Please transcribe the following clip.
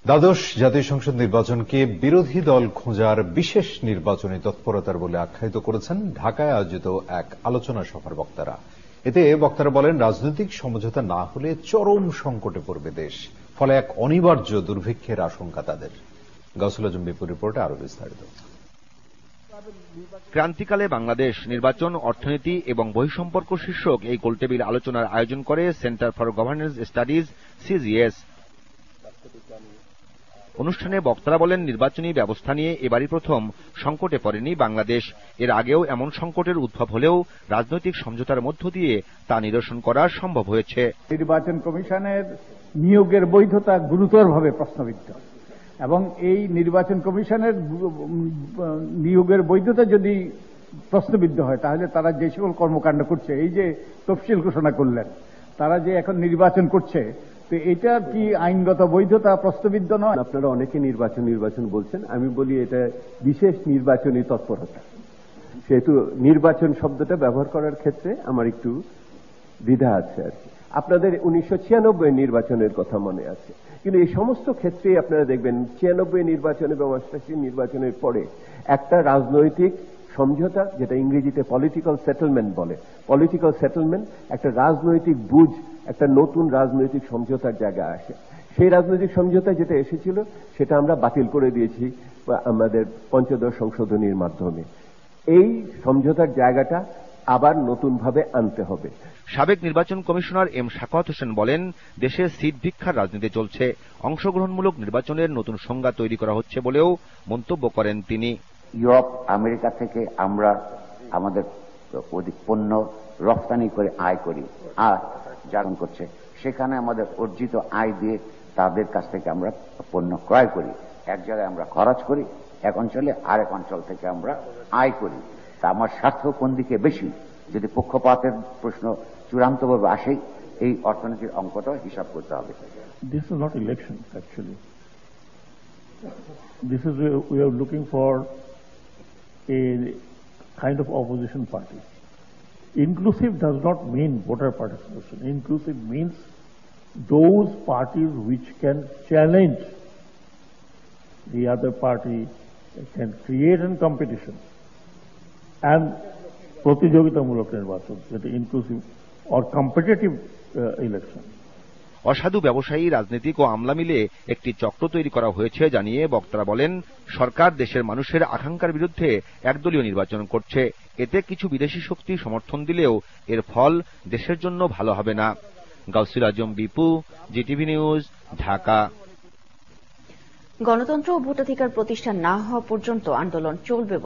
দ্বাদশ জাতীয় সংসদ নির্বাচনকে বিরোধী দল খোঁজার বিশেষ নির্বাচনী তৎপরতার বলে আখ্যায়িত করেছেন ঢাকায় আয়োজিত এক আলোচনা সভার বক্তারা। এতে বক্তারা বলেন, রাজনৈতিক সমঝোতা না হলে চরম সংকটে পড়বে দেশ, ফলে এক অনিবার্য দুর্ভিক্ষের আশঙ্কা তাদের। গাউসুল আজম বিপুর রিপোর্টে আরো বিস্তারিত। ক্রান্তিকালে বাংলাদেশ নির্বাচন, অর্থনীতি এবং বহিঃসম্পর্ক শীর্ষক এই গোলটেবিল আলোচনার আয়োজন করে centre for governance studies CGS. অনুষ্ঠানে বক্তারা বলেন, নির্বাচনী ব্যবস্থা নিয়ে এবারই প্রথম সংকটে পড়েনি বাংলাদেশ। এর আগেও এমন সংকটের উদ্ভব হলেও রাজনৈতিক সমঝোতার মধ্য দিয়ে তা নিরসন করা সম্ভব হয়েছে। নির্বাচন কমিশনের নিয়োগের বৈধতা গুরুতরভাবে প্রশ্নবিদ্ধ এবং এই নির্বাচন কমিশনের নিয়োগের বৈধতা যদি প্রশ্নবিদ্ধ হয়, তাহলে তারা যে সকল কর্মকাণ্ড করছে, এই যে তফসিল ঘোষণা করলেন, তারা যে এখন নির্বাচন করছে, তো এটা কি আইনগত বৈধতা প্রশ্নবিদ্ধ নয়? আপনারা অনেকে নির্বাচন বলছেন, আমি বলি এটা বিশেষ নির্বাচনী তৎপরতা। সেহেতু নির্বাচন শব্দটা ব্যবহার করার ক্ষেত্রে আমার একটু দ্বিধা আছে আর কি। আপনাদের 1996 নির্বাচনের কথা মনে আছে, কিন্তু এই সমস্ত ক্ষেত্রে আপনারা দেখবেন 96 নির্বাচন এবং 88 নির্বাচনের পরে একটা রাজনৈতিক সমঝোতা, যেটা ইংরেজিতে পলিটিক্যাল সেটেলমেন্ট বলে, পলিটিক্যাল সেটেলমেন্ট, একটা রাজনৈতিক বুঝ, একটা নতুন রাজনৈতিক সমঝোতার জায়গা আসে। সেই রাজনৈতিক সমঝোতা যেটা এসেছিল সেটা আমরা বাতিল করে দিয়েছি আমাদের পঞ্চদশ সংশোধনীর মাধ্যমে। এই সমঝোতার জায়গাটা আবার নতুনভাবে আনতে হবে। সাবেক নির্বাচন কমিশনার এম শাখাওয়াত হোসেন বলেন, দেশে সিট ভিক্ষার রাজনীতি চলছে, অংশগ্রহণমূলক নির্বাচনের নতুন সংজ্ঞা তৈরি করা হচ্ছে বলেও মন্তব্য করেন তিনি। ইউরোপ, আমেরিকা থেকে আমরা আমাদের পণ্য রপ্তানি করে আয় করি, আর যারা করছে সেখানে আমাদের অর্জিত আয় দিয়ে তাদের কাছ থেকে আমরা পণ্য ক্রয় করি। এক জায়গায় আমরা খরচ করি এক অঞ্চলে, আরেক অঞ্চল থেকে আমরা আয় করি। তা আমার স্বার্থ কোন দিকে বেশি, যদি পক্ষপাতের প্রশ্ন চূড়ান্তভাবে আসে, এই অর্থনীতির অঙ্কটা হিসাব করতে হবে। This is not election actually. This is we are looking for a kind of opposition party. Inclusive does not mean voter participation. Inclusive means those parties which can challenge the other party, can create a competition and প্রতিযোগিতামূলক নির্বাচন, যেটা inclusive or competitive election. অসাধু ব্যবসায়ী, রাজনীতিক ও আমলা মিলে একটি চক্র তৈরি করা হয়েছে জানিয়ে বক্তারা বলেন, সরকার দেশের মানুষের আকাঙ্ক্ষার বিরুদ্ধে একদলীয় নির্বাচন করছে। এতে কিছু বিদেশি শক্তি সমর্থন দিলেও এর ফল দেশের জন্য ভালো হবে না। গাউসুল আজম বিপু, জিটিভি নিউজ, ঢাকা। গণতন্ত্র ও ভোটাধিকার প্রতিষ্ঠা না হওয়া পর্যন্ত আন্দোলন চলবে।